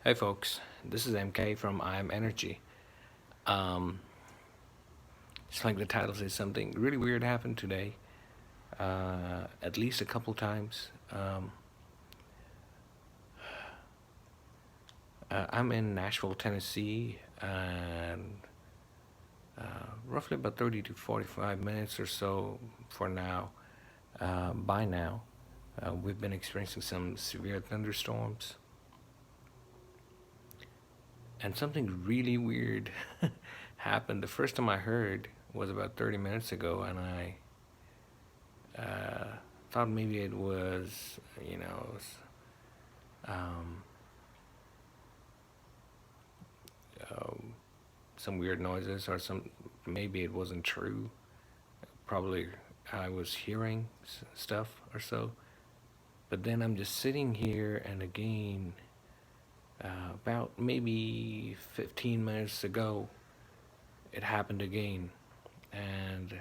Hey folks, this is MK from I Am Energy. Um, it's like the title says, something really weird happened today, at least a couple times. I'm in Nashville, Tennessee, and roughly about 30 to 45 minutes or so for now. By now, we've been experiencing some severe thunderstorms, and something really weird happened. The first time I heard was about 30 minutes ago, and I thought maybe it was, um, um, some weird noises or maybe it wasn't true. Probably I was hearing stuff or so. But then I'm just sitting here, and again, about maybe 15 minutes ago, it happened again. And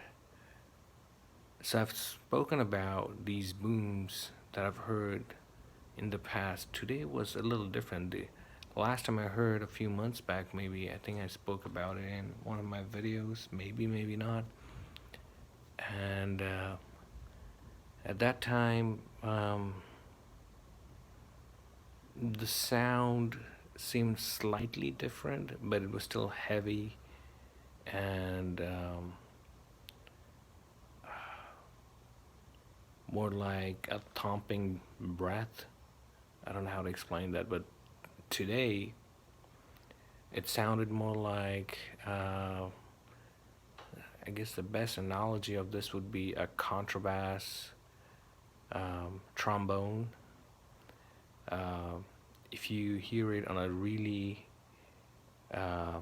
so I've spoken about these booms that I've heard in the past. Today was a little different. The last time I heard a few months back, maybe, I think I spoke about it in one of my videos, maybe not. And at that time, the sound seemed slightly different, but it was still heavy and more like a thumping breath. I don't know how to explain that, but today it sounded more like I guess the best analogy of this would be a contrabass, trombone. Uh, if you hear it on a really uh,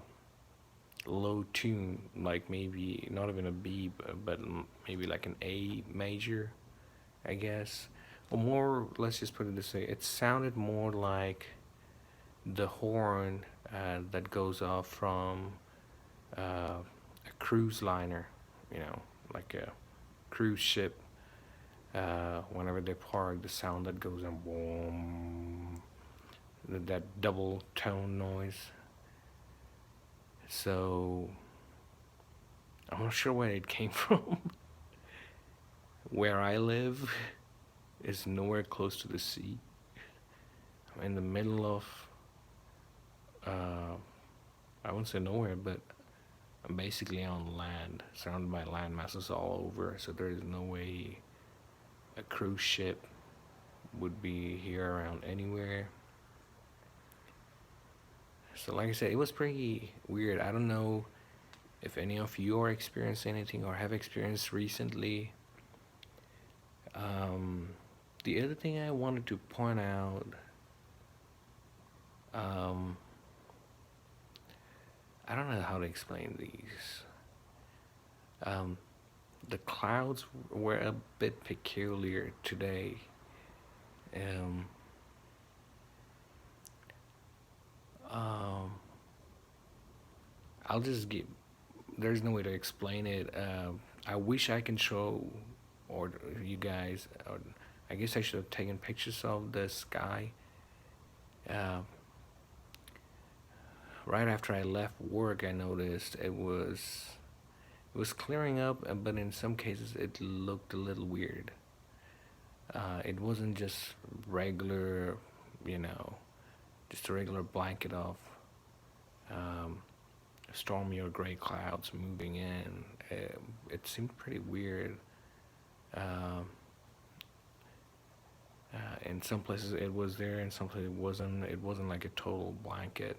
low tune, like maybe not even a B, but maybe like an A major, I guess. Or more, let's just put it this way, it sounded more like the horn that goes off from a cruise liner, like a cruise ship. Whenever they park, the sound that goes on, boom, that double tone noise. So I'm not sure where it came from. Where I live is nowhere close to the sea. I'm in the middle of, uh, I wouldn't say nowhere, but I'm basically on land, surrounded by land masses all over. So there is no way a cruise ship would be here around anywhere. So like I said, it was pretty weird. I don't know if any of you are experiencing anything or have experienced recently. Um, the other thing I wanted to point out, um, I don't know how to explain these. Um, the clouds were a bit peculiar today. Um, um, I'll just give. There's no way to explain it. I wish I can show, or you guys, or I guess I should have taken pictures of the sky. Uh, right after I left work, I noticed it was clearing up, but in some cases it looked a little weird. It wasn't just regular, you know, just a regular blanket of um, stormy or gray clouds moving in. It seemed pretty weird. Um in some places it was there, in some places it wasn't. It wasn't like a total blanket.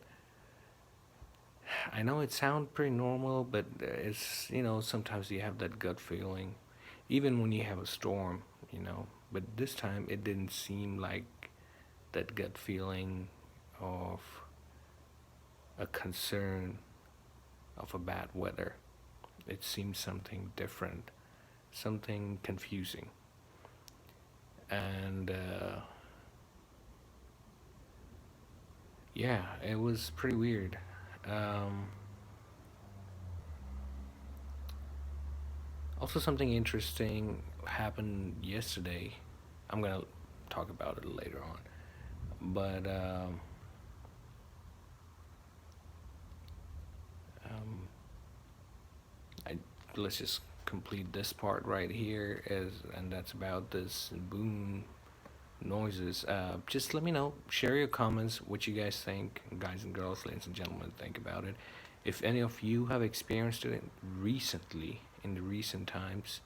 I know it sounds pretty normal, but it's, sometimes you have that gut feeling, even when you have a storm, you know. But this time it didn't seem like that gut feeling of a concern of a bad weather. It seemed something different, something confusing. And yeah, it was pretty weird. Um, Also, something interesting happened yesterday. I'm gonna talk about it later on, but let's just complete this part right here, and that's about this boom noises. Just let me know. Share your comments, what you guys think, guys and girls, ladies and gentlemen, think about it. If any of you have experienced it recently, in the recent times,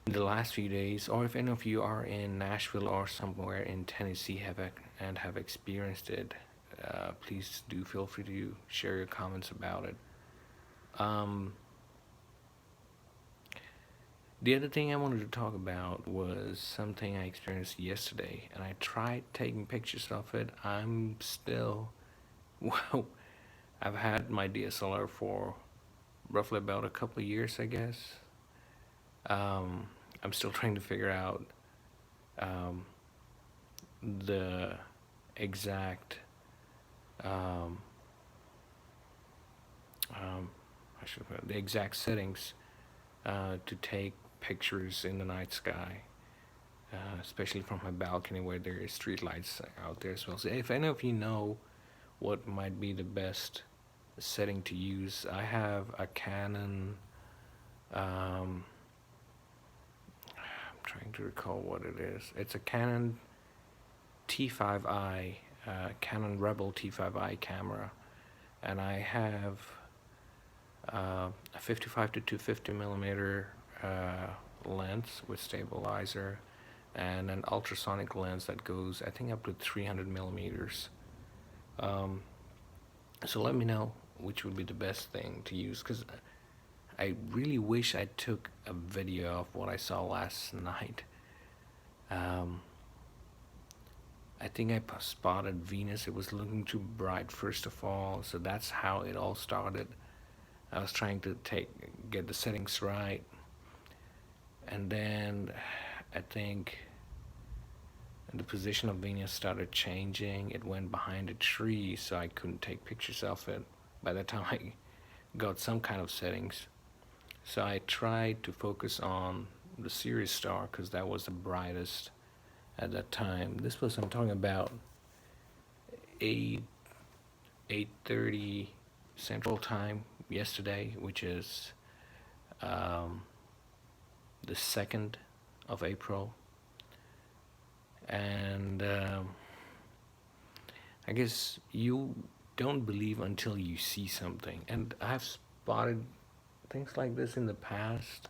in the last few days, or if any of you are in Nashville or somewhere in Tennessee and have experienced it, please do feel free to share your comments about it. Um, the other thing I wanted to talk about was something I experienced yesterday, and I tried taking pictures of it. I'm still, well, I've had my DSLR for roughly about a couple of years, I guess. I'm still trying to figure out um, the exact um, I should the exact settings to take pictures in the night sky, especially from my balcony where there is street lights out there as well. So if any of you know what might be the best setting to use, I have a Canon. I'm trying to recall what it is. It's a Canon T5i, Canon Rebel T5i camera, and I have a 55 to 250 millimeter lens with stabilizer, and an ultrasonic lens that goes, I think, up to 300 millimeters. So let me know which would be the best thing to use, because I really wish I took a video of what I saw last night. I think I spotted Venus. It was looking too bright, first of all, so that's how it all started. I was trying to get the settings right, and then I think the position of Venus started changing. It went behind a tree, so I couldn't take pictures of it by the time I got some kind of settings. So I tried to focus on the Sirius star because that was the brightest at that time. This was, I'm talking about 8:30 Central Time yesterday, which is the 2nd of April. And I guess you don't believe until you see something. And I've spotted things like this in the past.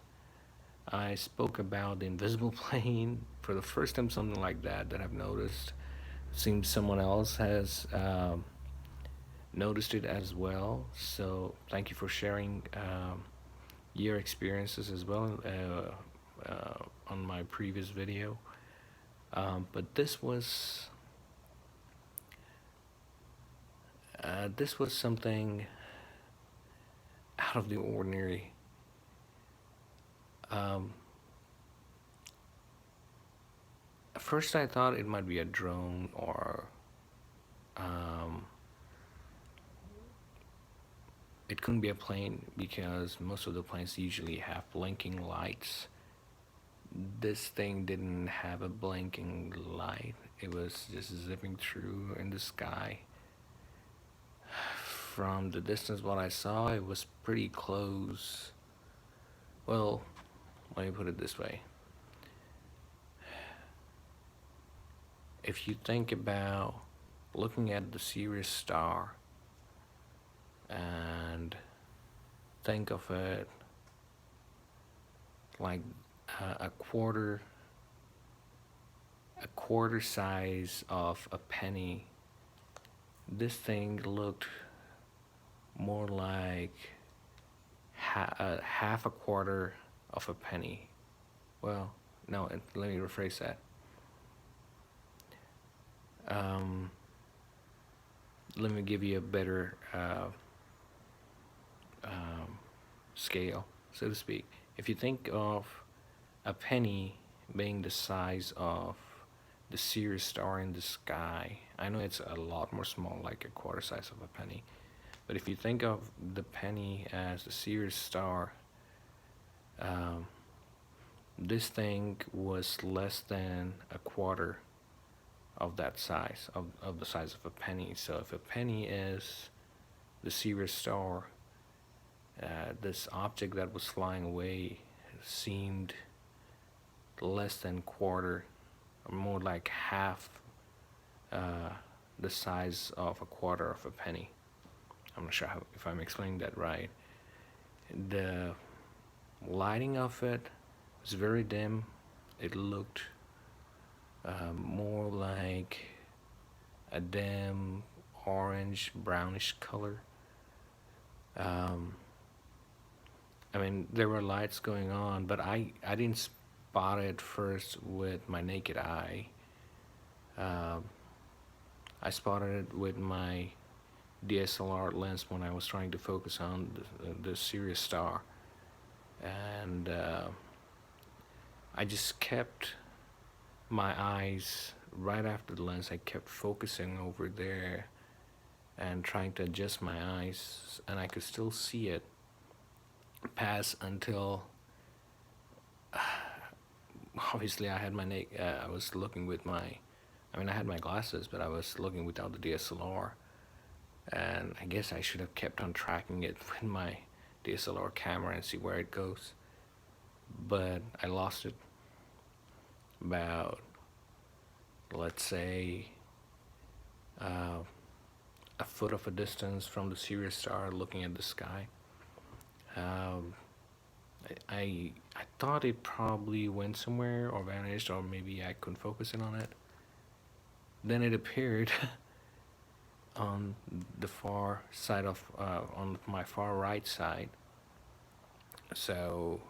I spoke about the invisible plane for the first time, something like that I've noticed. Seems someone else has noticed it as well. So thank you for sharing your experiences as well on my previous video. But this was something out of the ordinary. At first I thought it might be a drone, or it couldn't be a plane because most of the planes usually have blinking lights. This thing didn't have a blinking light. It was just zipping through in the sky. From the distance, what I saw, it was pretty close. Well, let me put it this way. If you think about looking at the Sirius star and think of it like a quarter size of a penny, this thing looked more like half a quarter of a penny. Well, no, let me rephrase that. Let me give you a better scale, so to speak. If you think of a penny being the size of the Sirius star in the sky, I know it's a lot more small, like a quarter size of a penny, but if you think of the penny as the Sirius star, this thing was less than a quarter of that size, of the size of a penny. So if a penny is the Sirius star, This object that was flying away seemed less than quarter, or more like half uh, the size of a quarter of a penny. I'm not sure if I'm explaining that right. The lighting of it was very dim. It looked more like a dim orange brownish color. um, I mean, there were lights going on, but I didn't spot it first with my naked eye. um, I spotted it with my DSLR lens when I was trying to focus on the Sirius star, and I just kept my eyes right after the lens. I kept focusing over there and trying to adjust my eyes, and I could still see it pass until obviously I had I was looking with my, I mean, I had my glasses, but I was looking without the DSLR, and I guess I should have kept on tracking it with my DSLR camera and see where it goes. But I lost it about, let's say, uh, a foot of a distance from the Sirius star, looking at the sky. Um, I thought it probably went somewhere or vanished, or maybe I couldn't focus in on it. Then it appeared on the far side of on my far right side. So,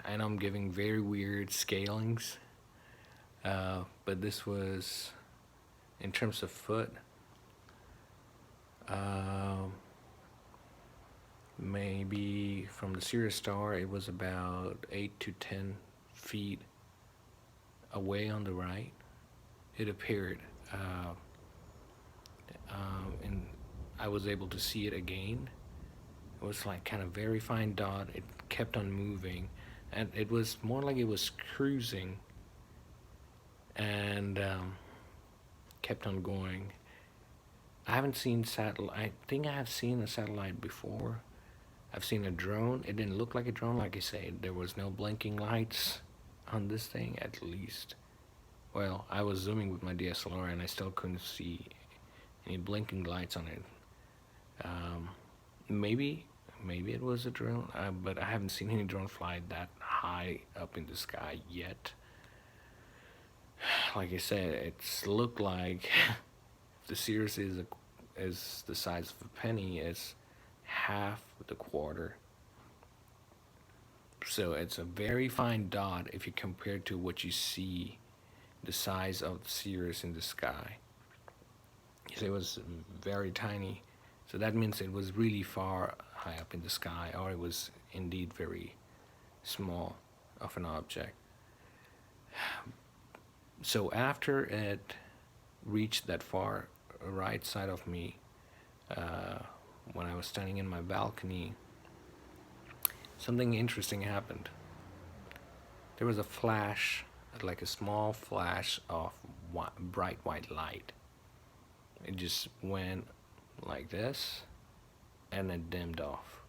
and I'm giving very weird scalings, but this was in terms of foot. Um, Maybe from the Sirius star, it was about 8 to 10 feet away on the right. It appeared, and I was able to see it again. It was like kind of very fine dot. It kept on moving, and it was more like it was cruising, and kept on going. I haven't seen satellite. I think I have seen a satellite before. I've seen a drone. It didn't look like a drone, like I said. There was no blinking lights on this thing, at least. Well, I was zooming with my DSLR, and I still couldn't see any blinking lights on it. Um, maybe it was a drone, but I haven't seen any drone fly that high up in the sky yet. Like I said, it's looked like the Sirius is the size of a penny, is half the quarter. So it's a very fine dot if you compare to what you see the size of the Sirius in the sky. So it was very tiny. So that means it was really far high up in the sky, or it was indeed very small of an object. So after it reached that far right side of me, when I was standing in my balcony, something interesting happened. There was a flash, like a small flash of bright white light. It just went like this, and it dimmed off.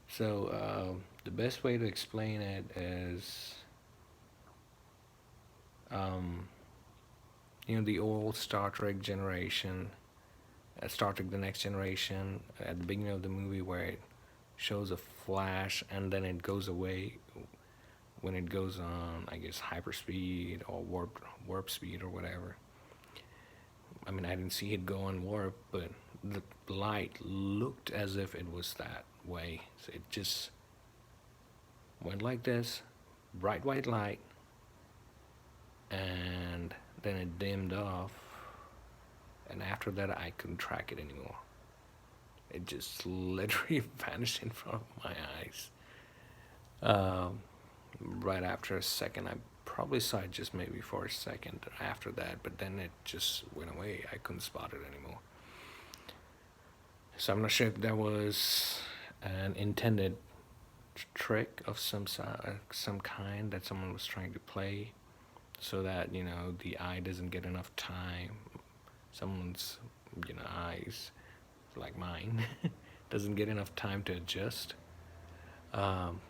So the best way to explain it is, the old Star Trek generation, Star Trek The Next Generation, at the beginning of the movie, where it shows a flash and then it goes away when it goes on, I guess, hyperspeed or warp speed or whatever. I mean, I didn't see it go on warp, but the light looked as if it was that way. So it just went like this, bright white light, and then it dimmed off, and after that I couldn't track it anymore. It just literally vanished in front of my eyes. Right after a second, I probably saw it just maybe for a second after that, but then it just went away. I couldn't spot it anymore. So I'm not sure if that was an intended trick of some kind that someone was trying to play, so that the eye doesn't get enough time. Someone's eyes, like mine, doesn't get enough time to adjust um,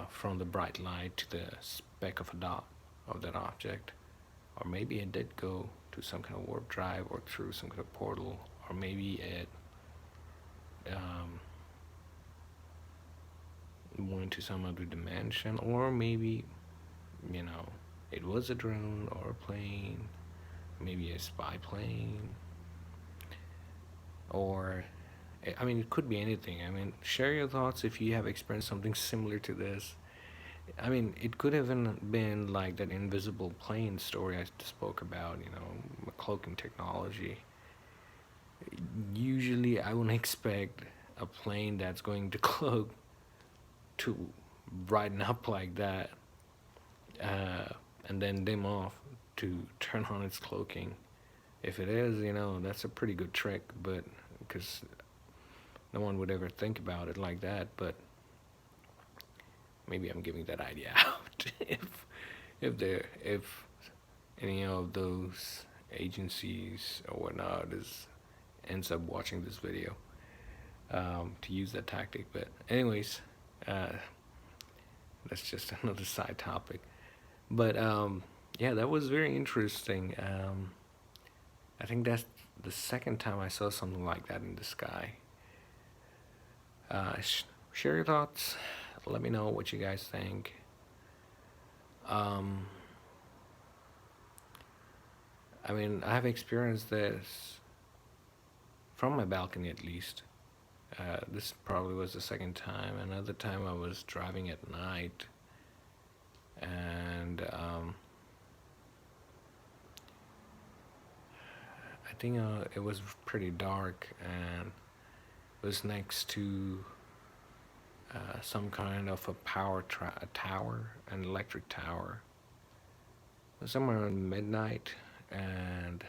from the bright light to the speck of a dot of that object. Or maybe it did go to some kind of warp drive or through some kind of portal, or maybe it um, went to some other dimension, or maybe, you know, it was a drone or a plane, maybe a spy plane, or I mean, it could be anything. I mean, share your thoughts if you have experienced something similar to this. I mean, it could have been like that invisible plane story I spoke about, you know, cloaking technology. Usually, I wouldn't expect a plane that's going to cloak to brighten up like that, and then dim off to turn on its cloaking. If it is, you know, that's a pretty good trick, but because no one would ever think about it like that. But maybe I'm giving that idea out. If any of those agencies or whatnot ends up watching this video, to use that tactic. But anyways, uh, that's just another side topic. But yeah, that was very interesting. I think that's the second time I saw something like that in the sky. Share your thoughts. Let me know what you guys think. Um, I mean, I've experienced this from my balcony at least. This probably was the second time. Another time I was driving at night, and I think it was pretty dark, and it was next to some kind of a a tower, an electric tower. It was somewhere around midnight, and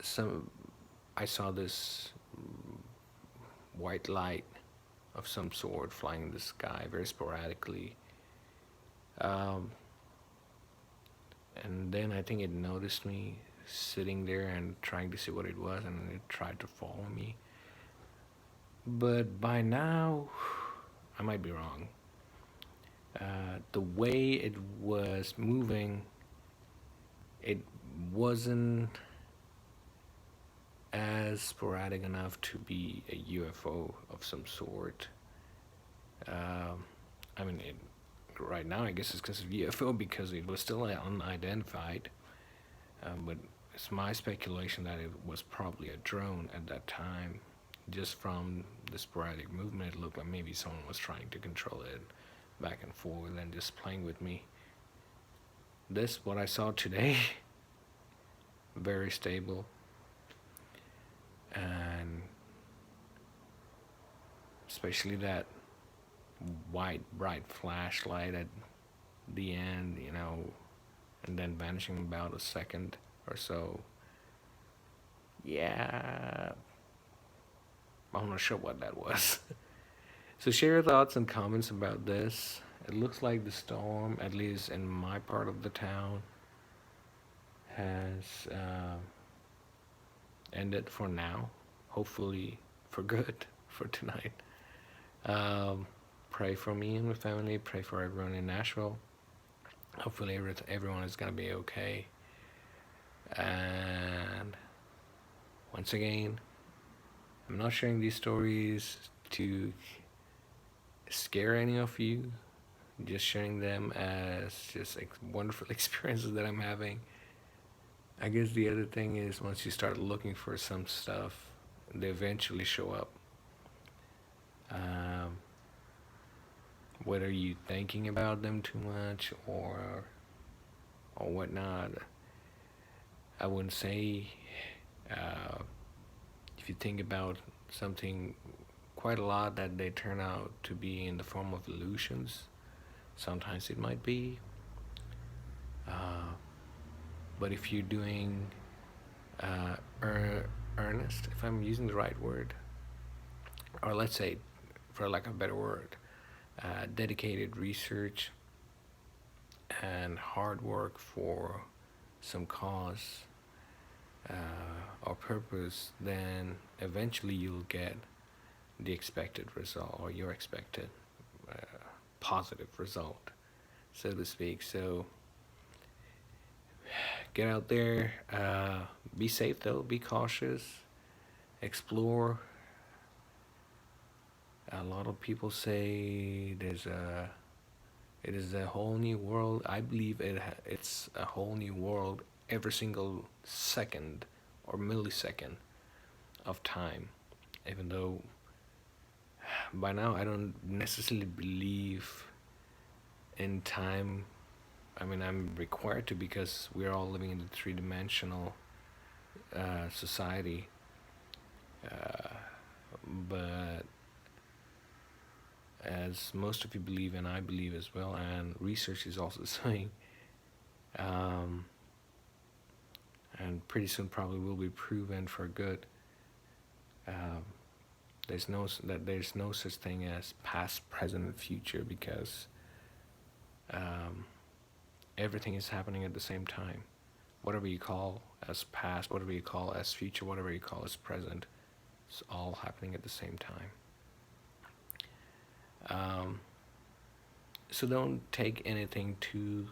some I saw this white light of some sort flying in the sky very sporadically. Um, and then I think it noticed me sitting there and trying to see what it was, and it tried to follow me. But by now, I might be wrong. The way it was moving, it wasn't as sporadic enough to be a UFO of some sort. I mean, right now I guess it's considered UFO because it was still unidentified. But it's my speculation that it was probably a drone at that time. Just from the sporadic movement, it looked like maybe someone was trying to control it back and forth and just playing with me. This, what I saw today, very stable, and especially that white bright flashlight at the end, you know, and then vanishing about a second or so. Yeah, I'm not sure what that was. So share your thoughts and comments about this. It looks like the storm, at least in my part of the town, has ended for now. Hopefully for good for tonight. Pray for me and my family. Pray for everyone in Nashville. Hopefully everyone is going to be okay. And once again, I'm not sharing these stories to scare any of you. Just sharing them as just wonderful experiences that I'm having. I guess the other thing is once you start looking for some stuff, they eventually show up. Whether you thinking about them too much or whatnot, I wouldn't say. If you think about something quite a lot, that they turn out to be in the form of illusions. Sometimes it might be. But if you're doing earnest, if I'm using the right word, or let's say, for lack of a better word, dedicated research and hard work for some cause, or purpose, then eventually you'll get the expected result, or your expected uh, positive result, so to speak. So get out there, be safe though, be cautious, explore. A lot of people say it is a whole new world. I believe it's a whole new world every single second or millisecond of time. Even though by now I don't necessarily believe in time. I mean, I'm required to, because we're all living in a three-dimensional society. Uh, but as most of you believe, and I believe as well, and research is also saying, um, and pretty soon probably will be proven for good. Um, there's no such thing as past, present, and future, because um, everything is happening at the same time. Whatever you call as past, whatever you call as future, whatever you call as present, it's all happening at the same time. Um, so don't take anything too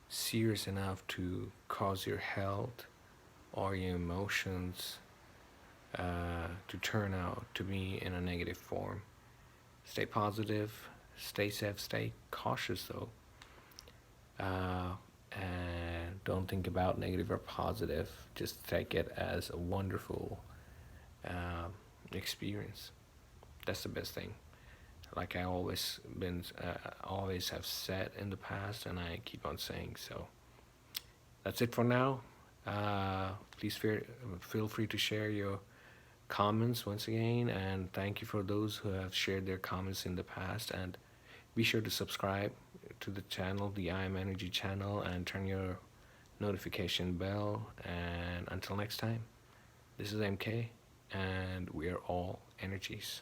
serious enough to cause your health or your emotions to turn out to be in a negative form. Stay positive, stay safe, stay cautious though. And don't think about negative or positive. Just take it as a wonderful experience. That's the best thing. Like I always have said in the past, and I keep on saying. So that's it for now. Please feel free to share your comments once again, and thank you for those who have shared their comments in the past. And be sure to subscribe to the channel, the I Am Energy channel, and turn your notification bell. And until next time, this is MK, and we are all energies.